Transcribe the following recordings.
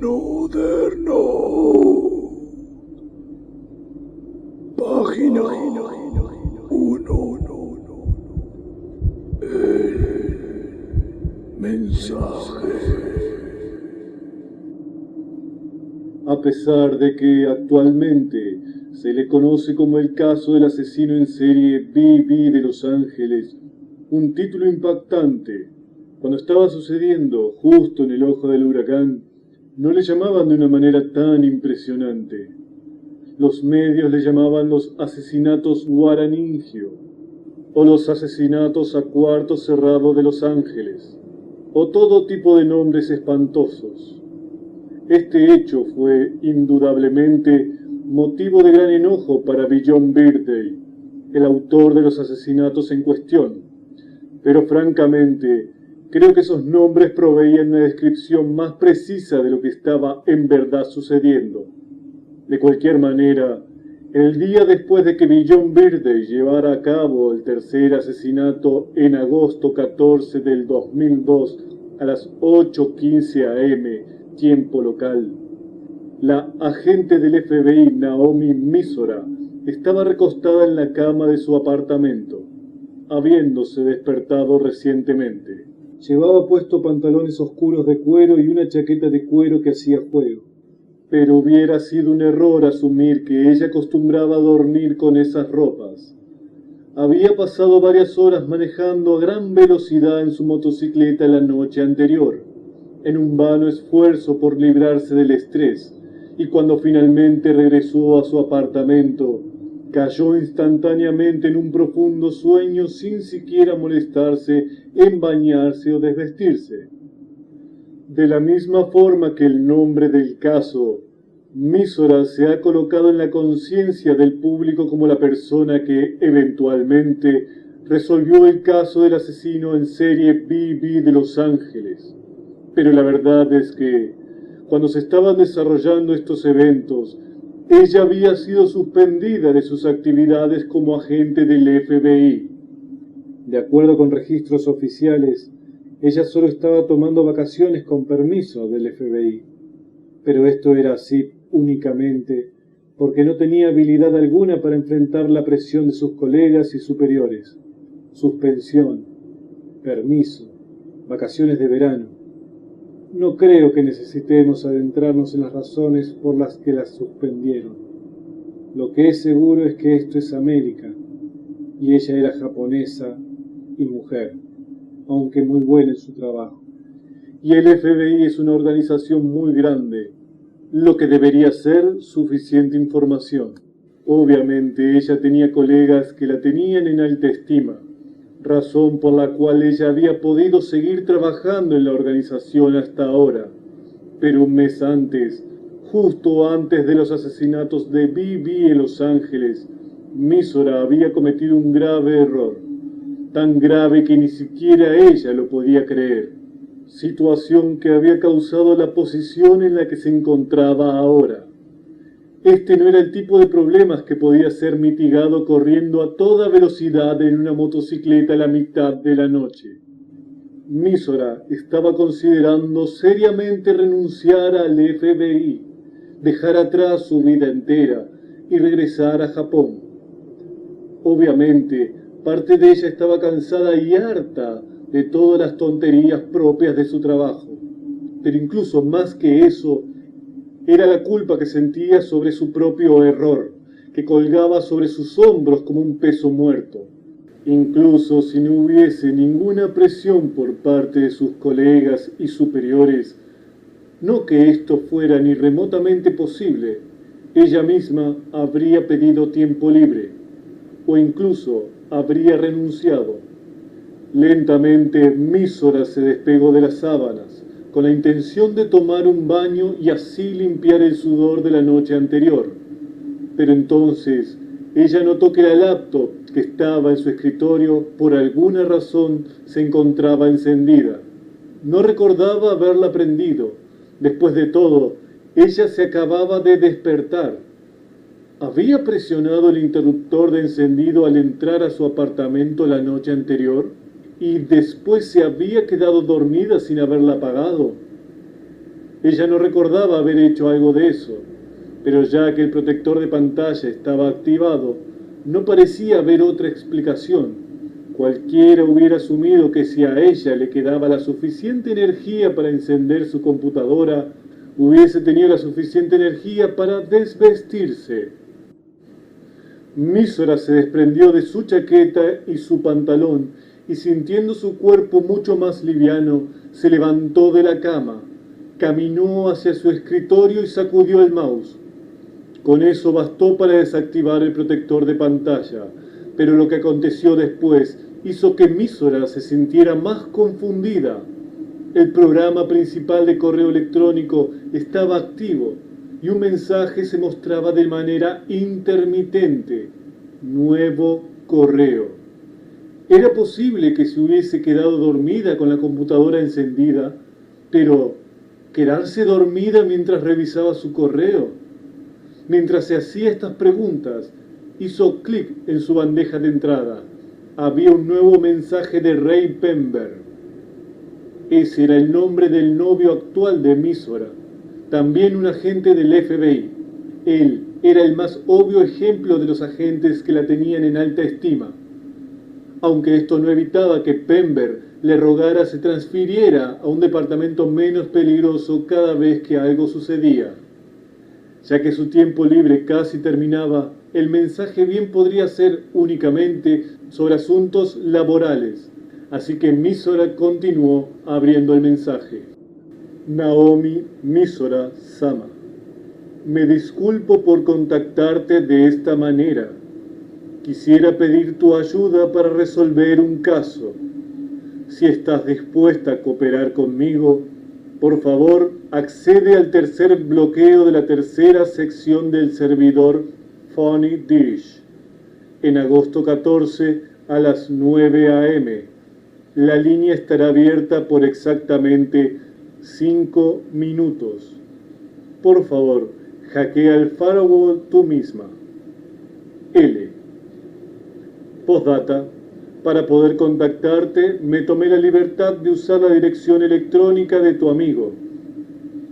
moderno. Página 1. El mensaje. A pesar de que actualmente se le conoce como el caso del asesino en serie B.B. de Los Ángeles, un título impactante, cuando estaba sucediendo justo en el ojo del huracán, no le llamaban de una manera tan impresionante. Los medios le llamaban los asesinatos Guaraningio, o los asesinatos a cuarto cerrado de Los Ángeles, o todo tipo de nombres espantosos. Este hecho fue, indudablemente, motivo de gran enojo para Billon Birthday, el autor de los asesinatos en cuestión, pero francamente, creo que esos nombres proveían una descripción más precisa de lo que estaba en verdad sucediendo. De cualquier manera, el día después de que Billon Birthday llevara a cabo el tercer asesinato en agosto 14 del 2002 a las 8:15 am, tiempo local, la agente del FBI Naomi Misora estaba recostada en la cama de su apartamento, habiéndose despertado recientemente. Llevaba puesto pantalones oscuros de cuero y una chaqueta de cuero que hacía juego. Pero hubiera sido un error asumir que ella acostumbraba a dormir con esas ropas. Había pasado varias horas manejando a gran velocidad en su motocicleta la noche anterior, en un vano esfuerzo por librarse del estrés, y cuando finalmente regresó a su apartamento, cayó instantáneamente en un profundo sueño sin siquiera molestarse en bañarse o desvestirse. De la misma forma que el nombre del caso, Misora se ha colocado en la conciencia del público como la persona que, eventualmente, resolvió el caso del asesino en serie B.B. de Los Ángeles. Pero la verdad es que, cuando se estaban desarrollando estos eventos, ella había sido suspendida de sus actividades como agente del FBI. De acuerdo con registros oficiales, ella solo estaba tomando vacaciones con permiso del FBI. Pero esto era así únicamente porque no tenía habilidad alguna para enfrentar la presión de sus colegas y superiores. Suspensión, permiso, vacaciones de verano. No creo que necesitemos adentrarnos en las razones por las que las suspendieron. Lo que es seguro es que esto es América, y ella era japonesa y mujer, aunque muy buena en su trabajo. Y el FBI es una organización muy grande, lo que debería ser suficiente información. Obviamente ella tenía colegas que la tenían en alta estima, razón por la cual ella había podido seguir trabajando en la organización hasta ahora. Pero un mes antes, justo antes de los asesinatos de B.B. en Los Ángeles, Misora había cometido un grave error, tan grave que ni siquiera ella lo podía creer, situación que había causado la posición en la que se encontraba ahora. Este no era el tipo de problemas que podía ser mitigado corriendo a toda velocidad en una motocicleta a la mitad de la noche. Misora estaba considerando seriamente renunciar al FBI, dejar atrás su vida entera y regresar a Japón. Obviamente, parte de ella estaba cansada y harta de todas las tonterías propias de su trabajo, pero incluso más que eso, era la culpa que sentía sobre su propio error, que colgaba sobre sus hombros como un peso muerto. Incluso si no hubiese ninguna presión por parte de sus colegas y superiores, no que esto fuera ni remotamente posible, ella misma habría pedido tiempo libre, o incluso habría renunciado. Lentamente, Misora se despegó de las sábanas, con la intención de tomar un baño y así limpiar el sudor de la noche anterior. Pero entonces, ella notó que la laptop que estaba en su escritorio, por alguna razón, se encontraba encendida. No recordaba haberla prendido. Después de todo, ella se acababa de despertar. ¿Había presionado el interruptor de encendido al entrar a su apartamento la noche anterior? ¿Y después se había quedado dormida sin haberla apagado? Ella no recordaba haber hecho algo de eso, pero ya que el protector de pantalla estaba activado, no parecía haber otra explicación. Cualquiera hubiera asumido que si a ella le quedaba la suficiente energía para encender su computadora, hubiese tenido la suficiente energía para desvestirse. Mísora se desprendió de su chaqueta y su pantalón y, sintiendo su cuerpo mucho más liviano, se levantó de la cama, caminó hacia su escritorio y sacudió el mouse. Con eso bastó para desactivar el protector de pantalla, pero lo que aconteció después hizo que Mísora se sintiera más confundida. El programa principal de correo electrónico estaba activo y un mensaje se mostraba de manera intermitente: nuevo correo. Era posible que se hubiese quedado dormida con la computadora encendida, pero ¿quedarse dormida mientras revisaba su correo? Mientras se hacía estas preguntas, hizo clic en su bandeja de entrada. Había un nuevo mensaje de Ray Pember. Ese era el nombre del novio actual de Mísora, también un agente del FBI. Él era el más obvio ejemplo de los agentes que la tenían en alta estima, aunque esto no evitaba que Pember le rogara se transfiriera a un departamento menos peligroso cada vez que algo sucedía. Ya que su tiempo libre casi terminaba, el mensaje bien podría ser únicamente sobre asuntos laborales, así que Mísora continuó abriendo el mensaje. Naomi Mísora Sama, me disculpo por contactarte de esta manera. Quisiera pedir tu ayuda para resolver un caso. Si estás dispuesta a cooperar conmigo, por favor, accede al tercer bloqueo de la tercera sección del servidor Funny Dish en agosto 14 a las 9 a.m. La línea estará abierta por exactamente 5 minutos. Por favor, hackea el firewall tú misma. L. Postdata. Para poder contactarte, me tomé la libertad de usar la dirección electrónica de tu amigo.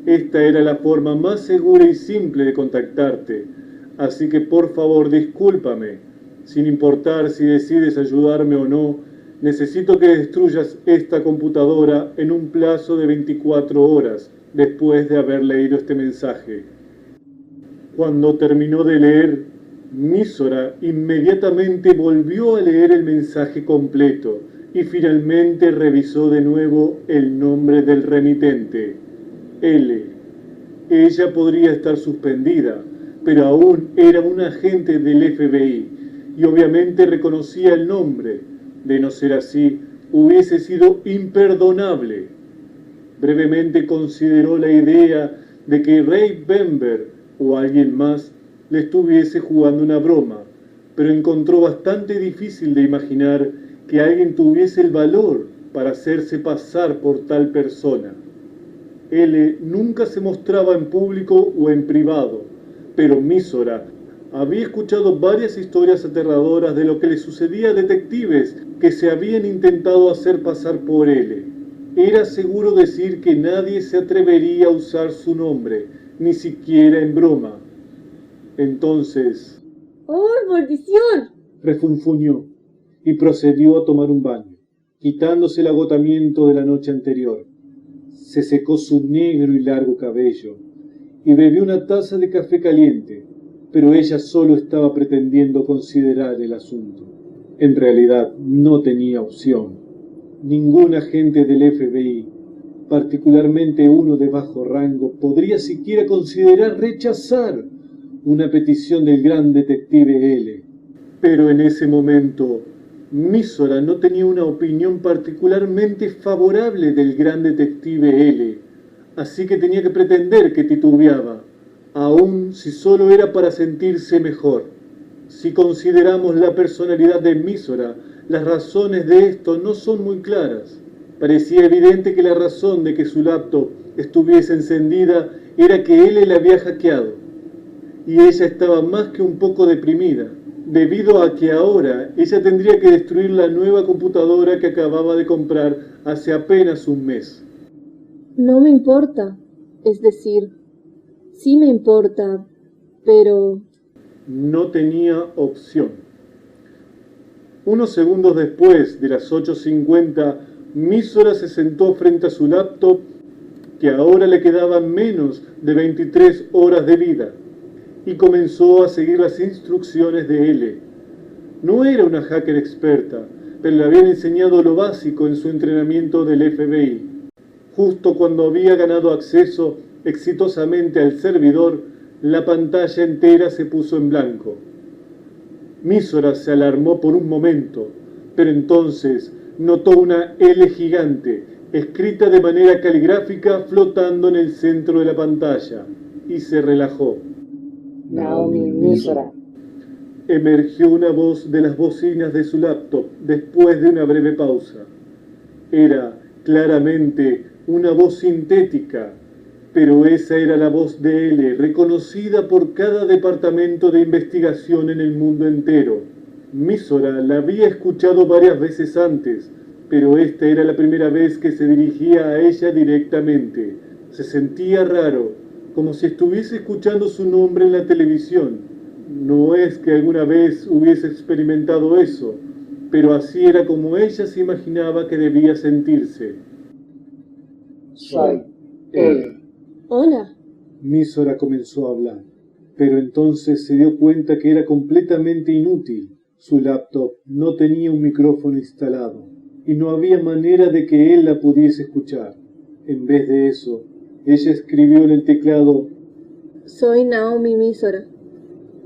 Esta era la forma más segura y simple de contactarte, así que por favor discúlpame. Sin importar si decides ayudarme o no, necesito que destruyas esta computadora en un plazo de 24 horas después de haber leído este mensaje. Cuando terminó de leer, Mísora inmediatamente volvió a leer el mensaje completo y finalmente revisó de nuevo el nombre del remitente, L. Ella podría estar suspendida, pero aún era un agente del FBI y obviamente reconocía el nombre. De no ser así, hubiese sido imperdonable. Brevemente consideró la idea de que Ray Pember o alguien más le estuviese jugando una broma, pero encontró bastante difícil de imaginar que alguien tuviese el valor para hacerse pasar por tal persona. L nunca se mostraba en público o en privado, pero Mísora había escuchado varias historias aterradoras de lo que le sucedía a detectives que se habían intentado hacer pasar por L. Era seguro decir que nadie se atrevería a usar su nombre, ni siquiera en broma. Entonces... ¡Oh, maldición! refunfuñó y procedió a tomar un baño, quitándose el agotamiento de la noche anterior. Se secó su negro y largo cabello y bebió una taza de café caliente, pero ella solo estaba pretendiendo considerar el asunto. En realidad no tenía opción. Ningún agente del FBI, particularmente uno de bajo rango, podría siquiera considerar rechazar una petición del gran detective L. Pero en ese momento, Mísora no tenía una opinión particularmente favorable del gran detective L, así que tenía que pretender que titubeaba, aun si solo era para sentirse mejor. Si consideramos la personalidad de Mísora, las razones de esto no son muy claras. Parecía evidente que la razón de que su laptop estuviese encendida era que L la había hackeado, y ella estaba más que un poco deprimida, debido a que ahora ella tendría que destruir la nueva computadora que acababa de comprar hace apenas un mes. No me importa. Es decir, sí me importa, pero... No tenía opción. Unos segundos después de las 8:50, Mísora se sentó frente a su laptop, que ahora le quedaban menos de 23 horas de vida, y comenzó a seguir las instrucciones de L. No era una hacker experta, pero le habían enseñado lo básico en su entrenamiento del FBI. Justo cuando había ganado acceso exitosamente al servidor, la pantalla entera se puso en blanco. Mísora se alarmó por un momento, pero entonces notó una L gigante, escrita de manera caligráfica, flotando en el centro de la pantalla, y se relajó. Naomi Mísora. Emergió una voz de las bocinas de su laptop después de una breve pausa. Era claramente una voz sintética, pero esa era la voz de L, reconocida por cada departamento de investigación en el mundo entero. Mísora la había escuchado varias veces antes, pero esta era la primera vez que se dirigía a ella directamente. Se sentía raro, como si estuviese escuchando su nombre en la televisión. No es que alguna vez hubiese experimentado eso, pero así era como ella se imaginaba que debía sentirse. Soy L. Hola. Mísora comenzó a hablar, pero entonces se dio cuenta que era completamente inútil. Su laptop no tenía un micrófono instalado y no había manera de que él la pudiese escuchar. En vez de eso, ella escribió en el teclado: Soy Naomi Mísora.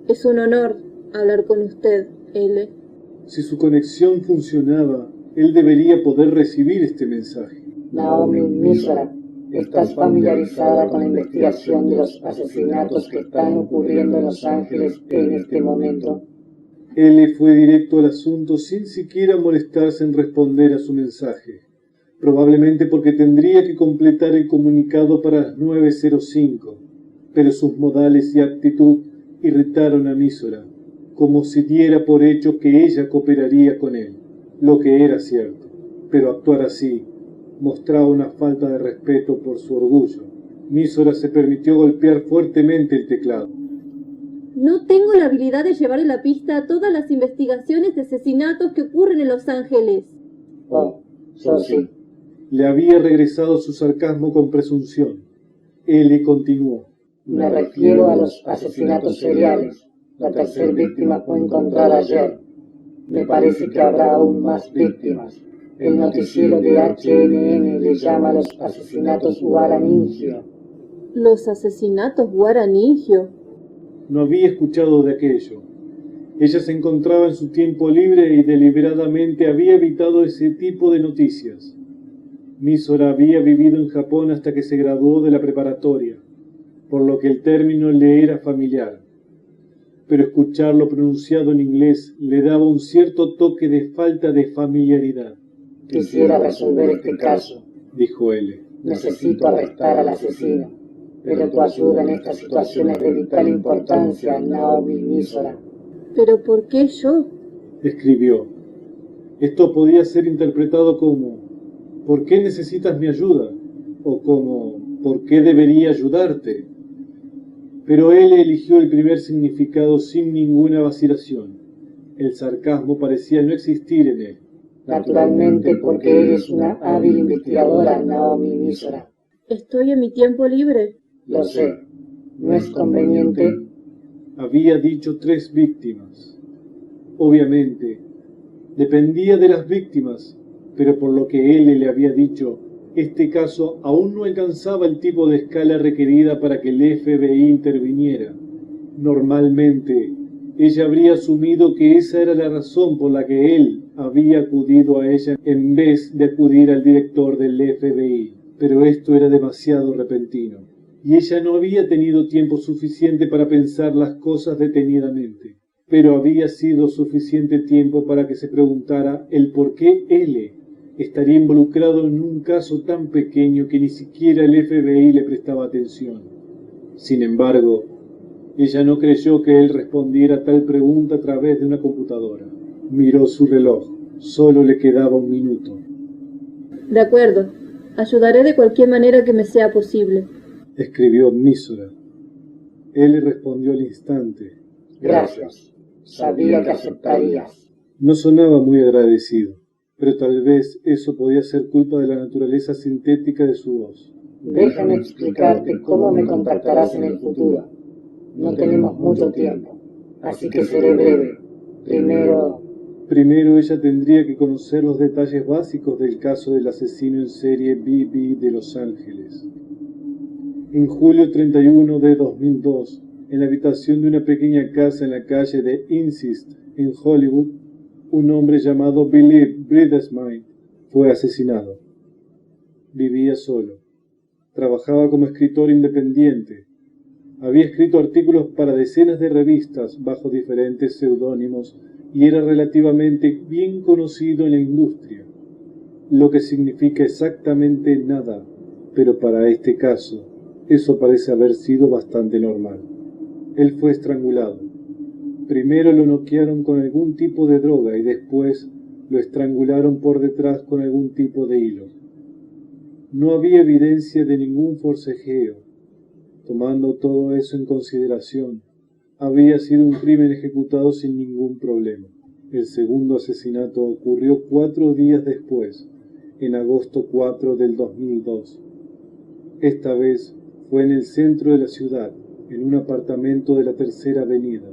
Es un honor hablar con usted, L. Si su conexión funcionaba, él debería poder recibir este mensaje. Naomi Mísora, ¿estás familiarizada con la investigación de los asesinatos que están ocurriendo en Los Ángeles en este momento? L fue directo al asunto sin siquiera molestarse en responder a su mensaje, probablemente porque tendría que completar el comunicado para las 9:05, pero sus modales y actitud irritaron a Mísora, como si diera por hecho que ella cooperaría con él, lo que era cierto, pero actuar así mostraba una falta de respeto por su orgullo. Mísora se permitió golpear fuertemente el teclado. No tengo la habilidad de llevar en la pista a todas las investigaciones de asesinatos que ocurren en Los Ángeles. Oh, yo sí. Le había regresado su sarcasmo con presunción. L continuó. Me refiero a los asesinatos seriales. La tercera víctima fue encontrada ayer. Me parece que habrá aún más víctimas. El noticiero de HNN le llama los asesinatos Guaraningio. ¿Los asesinatos Guaraningio? No había escuchado de aquello. Ella se encontraba en su tiempo libre y deliberadamente había evitado ese tipo de noticias. Mísora había vivido en Japón hasta que se graduó de la preparatoria, por lo que el término le era familiar. Pero escucharlo pronunciado en inglés le daba un cierto toque de falta de familiaridad. Quisiera resolver este caso, dijo L. Necesito arrestar al asesino, pero tu ayuda en esta situación es de vital importancia, Naomi Mísora. ¿Pero por qué yo? Escribió. Esto podía ser interpretado como: ¿por qué necesitas mi ayuda? O como: ¿por qué debería ayudarte? Pero él eligió el primer significado sin ninguna vacilación. El sarcasmo parecía no existir en él. Naturalmente, porque eres una hábil investigadora, Naomi Mísora. ¿Estoy en mi tiempo libre? Lo sé. ¿No es conveniente? Había dicho 3 víctimas. Obviamente, dependía de las víctimas, pero por lo que él le había dicho, este caso aún no alcanzaba el tipo de escala requerida para que el FBI interviniera. Normalmente, ella habría asumido que esa era la razón por la que él había acudido a ella en vez de acudir al director del FBI, pero esto era demasiado repentino, y ella no había tenido tiempo suficiente para pensar las cosas detenidamente, pero había sido suficiente tiempo para que se preguntara el por qué él estaría involucrado en un caso tan pequeño que ni siquiera el FBI le prestaba atención. Sin embargo, ella no creyó que él respondiera tal pregunta a través de una computadora. Miró su reloj. Solo le quedaba 1 minuto. De acuerdo. Ayudaré de cualquier manera que me sea posible. escribió Mísora. Él le respondió al instante. Gracias. Sabía que aceptarías. No sonaba muy agradecido, pero tal vez eso podía ser culpa de la naturaleza sintética de su voz. Déjame explicarte cómo me contactarás en el futuro. No tenemos mucho tiempo, así que seré breve. Primero ella tendría que conocer los detalles básicos del caso del asesino en serie B.B. de Los Ángeles. En julio 31 de 2002, en la habitación de una pequeña casa en la calle de Insist, en Hollywood, un hombre llamado Billy Bridesmaid fue asesinado. Vivía solo. Trabajaba como escritor independiente. Había escrito artículos para decenas de revistas bajo diferentes seudónimos y era relativamente bien conocido en la industria, lo que significa exactamente nada, pero para este caso, eso parece haber sido bastante normal. Él fue estrangulado. Primero lo noquearon con algún tipo de droga y después lo estrangularon por detrás con algún tipo de hilo. No había evidencia de ningún forcejeo. Tomando todo eso en consideración, había sido un crimen ejecutado sin ningún problema. El segundo asesinato ocurrió 4 días después, en agosto 4 del 2002. Esta vez fue en el centro de la ciudad, en un apartamento de la Tercera Avenida,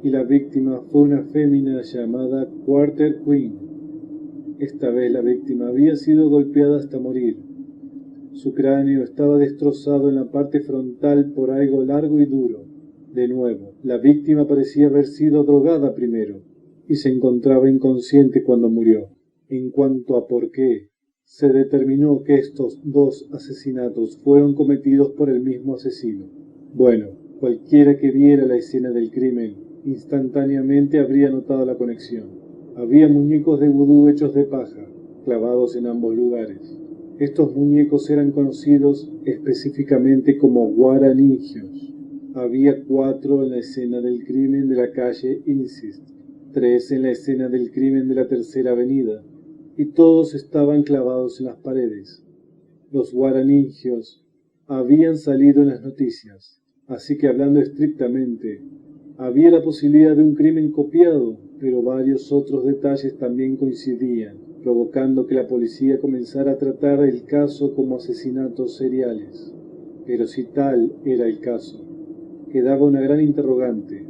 y la víctima fue una fémina llamada Quarter Queen. Esta vez la víctima había sido golpeada hasta morir. Su cráneo estaba destrozado en la parte frontal por algo largo y duro. De nuevo, la víctima parecía haber sido drogada primero y se encontraba inconsciente cuando murió. En cuanto a por qué, se determinó que estos 2 asesinatos fueron cometidos por el mismo asesino. Bueno, cualquiera que viera la escena del crimen instantáneamente habría notado la conexión. Había muñecos de vudú hechos de paja, clavados en ambos lugares. Estos muñecos eran conocidos específicamente como guaraningios. Había 4 en la escena del crimen de la calle Insist, 3 en la escena del crimen de la Tercera Avenida, y todos estaban clavados en las paredes. Los guaraningios habían salido en las noticias, así que hablando estrictamente, había la posibilidad de un crimen copiado, pero varios otros detalles también coincidían, provocando que la policía comenzara a tratar el caso como asesinatos seriales. Pero si tal era el caso, quedaba una gran interrogante.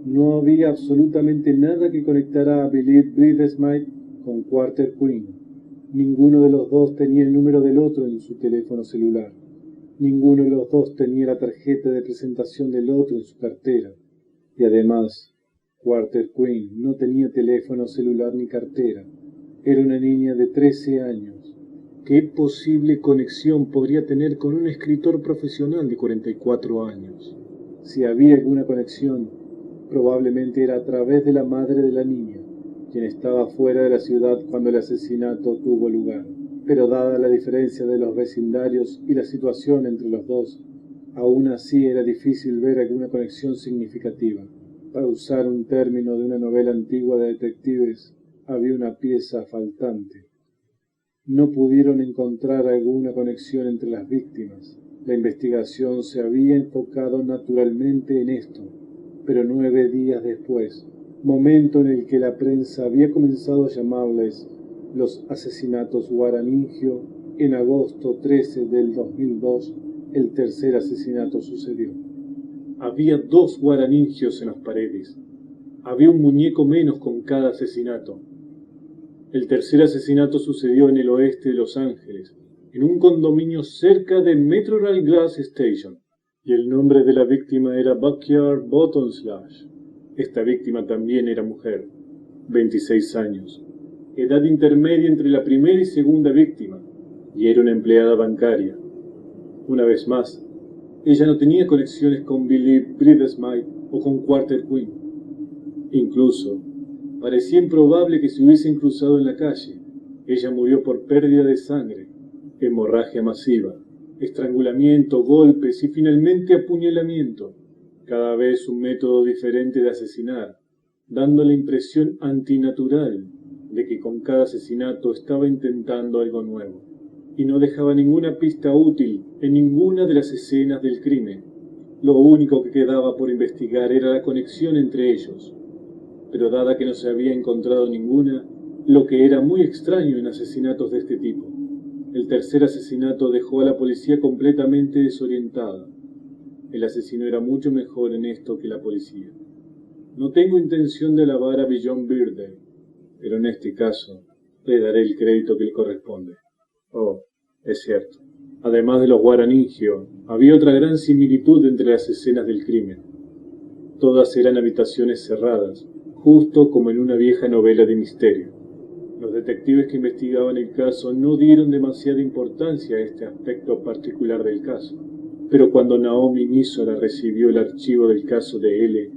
No había absolutamente nada que conectara a Billy Bridesmaid con Quarter Queen. Ninguno de los dos tenía el número del otro en su teléfono celular. Ninguno de los dos tenía la tarjeta de presentación del otro en su cartera. Y además, Quarter Queen no tenía teléfono celular ni cartera. Era una niña de 13 años. ¿Qué posible conexión podría tener con un escritor profesional de 44 años? Si había alguna conexión, probablemente era a través de la madre de la niña, quien estaba fuera de la ciudad cuando el asesinato tuvo lugar. Pero dada la diferencia de los vecindarios y la situación entre los dos, aún así era difícil ver alguna conexión significativa. Para usar un término de una novela antigua de detectives, había una pieza faltante. No pudieron encontrar alguna conexión entre las víctimas. La investigación se había enfocado naturalmente en esto, pero 9 días después, momento en el que la prensa había comenzado a llamarles los asesinatos guaraningio, en agosto 13 del 2002, el tercer asesinato sucedió. Había 2 guaraningios en las paredes. Había un muñeco menos con cada asesinato. El tercer asesinato sucedió en el oeste de Los Ángeles, en un condominio cerca de Metrorail Glass Station, y el nombre de la víctima era Backyard Bottom Slash. Esta víctima también era mujer, 26 años, edad intermedia entre la primera y segunda víctima, y era una empleada bancaria. Una vez más, ella no tenía conexiones con Billy Bridesmaid o con Quarter Queen. Incluso, parecía improbable que se hubiesen cruzado en la calle. Ella murió por pérdida de sangre, hemorragia masiva, estrangulamiento, golpes y finalmente apuñalamiento. Cada vez un método diferente de asesinar, dando la impresión antinatural de que con cada asesinato estaba intentando algo nuevo. y no dejaba ninguna pista útil en ninguna de las escenas del crimen. Lo único que quedaba por investigar era la conexión entre ellos, pero dada que no se había encontrado ninguna, lo que era muy extraño en asesinatos de este tipo. El tercer asesinato dejó a la policía completamente desorientada. El asesino era mucho mejor en esto que la policía. No tengo intención de alabar a Beyond Birthday, pero en este caso le daré el crédito que le corresponde. Oh, es cierto. Además de los Guaraningio, había otra gran similitud entre las escenas del crimen. Todas eran habitaciones cerradas, justo como en una vieja novela de misterio. Los detectives que investigaban el caso no dieron demasiada importancia a este aspecto particular del caso, pero cuando Naomi Misora recibió el archivo del caso de L,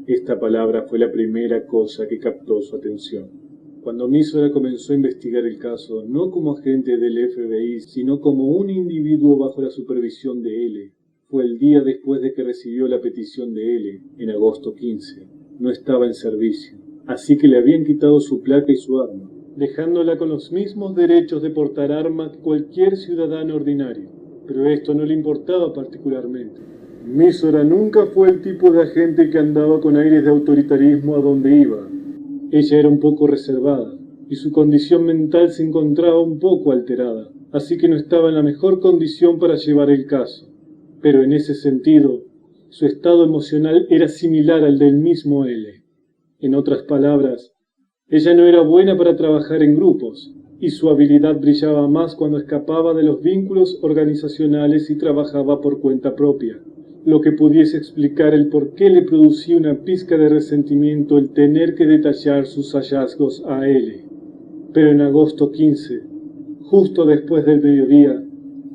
esta palabra fue la primera cosa que captó su atención. Cuando Misora comenzó a investigar el caso, no como agente del FBI, sino como un individuo bajo la supervisión de L, fue el día después de que recibió la petición de L, en agosto 15. No estaba en servicio, así que le habían quitado su placa y su arma, dejándola con los mismos derechos de portar arma que cualquier ciudadano ordinario. Pero esto no le importaba particularmente. Misora nunca fue el tipo de agente que andaba con aires de autoritarismo a donde iba. Ella era un poco reservada, y su condición mental se encontraba un poco alterada, así que no estaba en la mejor condición para llevar el caso. Pero en ese sentido, su estado emocional era similar al del mismo L. En otras palabras, ella no era buena para trabajar en grupos, y su habilidad brillaba más cuando escapaba de los vínculos organizacionales y trabajaba por cuenta propia, lo que pudiese explicar el por qué le producía una pizca de resentimiento el tener que detallar sus hallazgos a L. Pero en agosto 15, justo después del mediodía,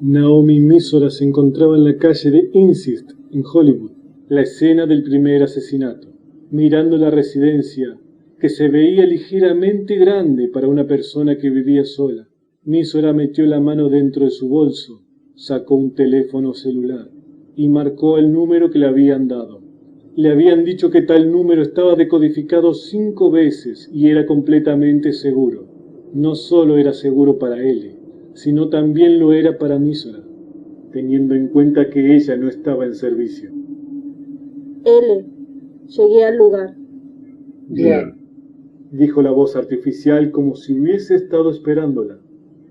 Naomi Misora se encontraba en la calle de Insist, en Hollywood, la escena del primer asesinato, mirando la residencia, que se veía ligeramente grande para una persona que vivía sola. Misora metió la mano dentro de su bolso, sacó un teléfono celular y marcó el número que le habían dado. Le habían dicho que tal número estaba decodificado 5 veces y era completamente seguro. No solo era seguro para él, sino también lo era para Misora, teniendo en cuenta que ella no estaba en servicio. L. Llegué al lugar. Bien. Dijo la voz artificial como si hubiese estado esperándola.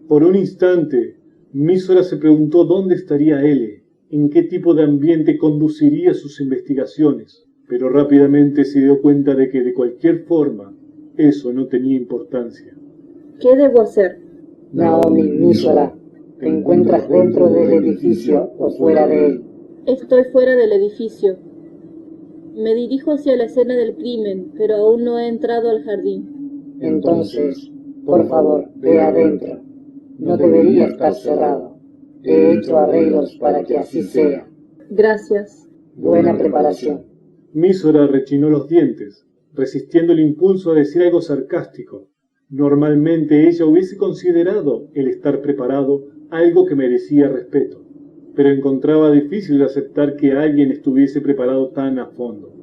Por un instante, Misora se preguntó dónde estaría L, en qué tipo de ambiente conduciría sus investigaciones, pero rápidamente se dio cuenta de que de cualquier forma eso no tenía importancia. ¿Qué debo hacer? Naomi Misora, ¿te encuentras dentro del edificio o fuera de él? Estoy fuera del edificio. Me dirijo hacia la escena del crimen, pero aún no he entrado al jardín. Entonces, por favor, ve adentro. No debería estar cerrado. He hecho arreglos para que así sea. Gracias. Buena preparación. Misora rechinó los dientes, resistiendo el impulso a decir algo sarcástico. Normalmente ella hubiese considerado el estar preparado algo que merecía respeto, pero encontraba difícil aceptar que alguien estuviese preparado tan a fondo.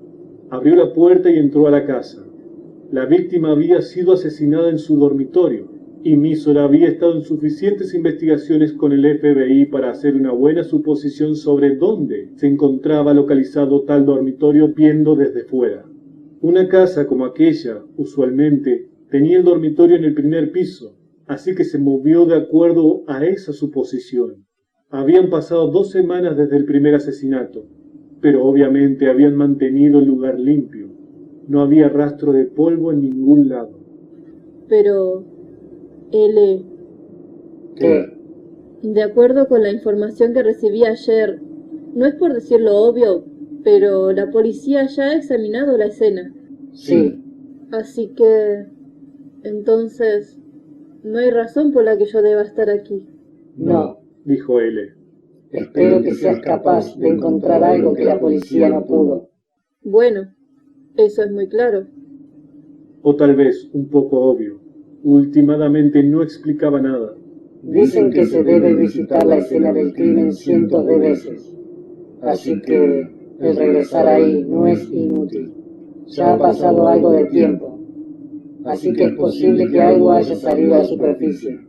Abrió la puerta y entró a la casa. La víctima había sido asesinada en su dormitorio, y Misora había estado en suficientes investigaciones con el FBI para hacer una buena suposición sobre dónde se encontraba localizado tal dormitorio viendo desde fuera. Una casa como aquella, usualmente, tenía el dormitorio en el primer piso, así que se movió de acuerdo a esa suposición. Habían pasado 2 semanas desde el primer asesinato, pero obviamente habían mantenido el lugar limpio. No había rastro de polvo en ningún lado. Pero... L. ¿Qué? De acuerdo con la información que recibí ayer, no es por decirlo obvio, pero la policía ya ha examinado la escena. Sí. Así que... entonces... no hay razón por la que yo deba estar aquí. No. Dijo L. Espero que seas capaz de encontrar algo que la policía no pudo. Bueno, eso es muy claro. O tal vez un poco obvio. Últimamente no explicaba nada. Dicen que se debe visitar la escena del crimen cientos de veces. Así que el regresar ahí no es inútil. Ya ha pasado algo de tiempo. Así que es posible que algo haya salido a la superficie.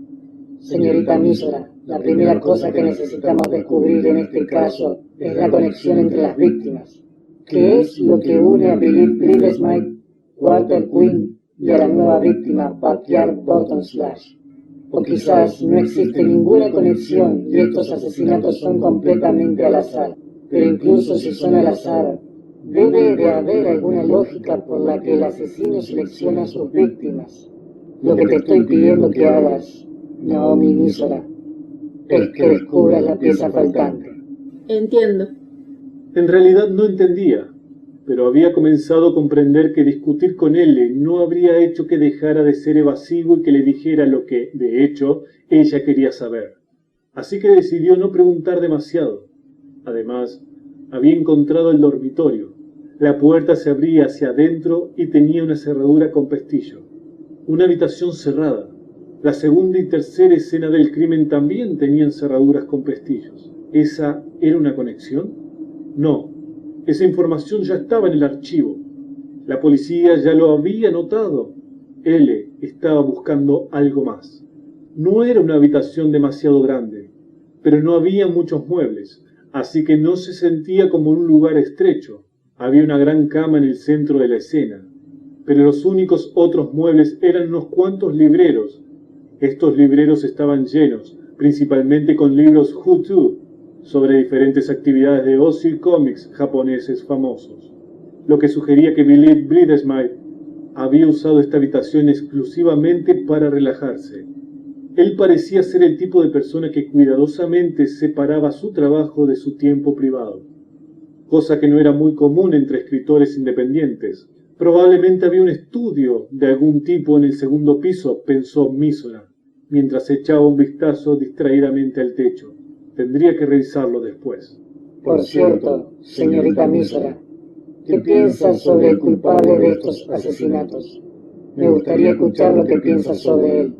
Señorita Mísora, la primera cosa que necesitamos descubrir en este caso es la conexión entre las víctimas. ¿Qué es lo que une a Billy Bridesmaid, Walter Quinn y a la nueva víctima Backyard Burton Slash? O quizás no existe ninguna conexión y estos asesinatos son completamente al azar. Pero incluso si son al azar, debe de haber alguna lógica por la que el asesino selecciona a sus víctimas. Lo que te estoy pidiendo que hagas, Naomi Mísora, es que descubras la pieza faltante. Entiendo. En realidad no entendía, pero había comenzado a comprender que discutir con él no habría hecho que dejara de ser evasivo y que le dijera lo que, de hecho, ella quería saber. Así que decidió no preguntar demasiado. Además, había encontrado el dormitorio. La puerta se abría hacia adentro y tenía una cerradura con pestillo. Una habitación cerrada. La segunda y tercera escena del crimen también tenían cerraduras con pestillos. ¿Esa era una conexión? No. Esa información ya estaba en el archivo. La policía ya lo había notado. Él estaba buscando algo más. No era una habitación demasiado grande, pero no había muchos muebles, así que no se sentía como un lugar estrecho. Había una gran cama en el centro de la escena, pero los únicos otros muebles eran unos cuantos libreros. Estos libreros estaban llenos, principalmente con libros Who To, sobre diferentes actividades de ocio y cómics japoneses famosos, lo que sugería que Billy Bridesmaid había usado esta habitación exclusivamente para relajarse. Él parecía ser el tipo de persona que cuidadosamente separaba su trabajo de su tiempo privado, cosa que no era muy común entre escritores independientes. Probablemente había un estudio de algún tipo en el segundo piso, pensó Mísora, mientras echaba un vistazo distraídamente al techo. Tendría que revisarlo después. Por cierto, señorita Mísora, ¿qué piensas sobre el culpable de estos asesinatos? Me gustaría escuchar lo que piensas sobre él.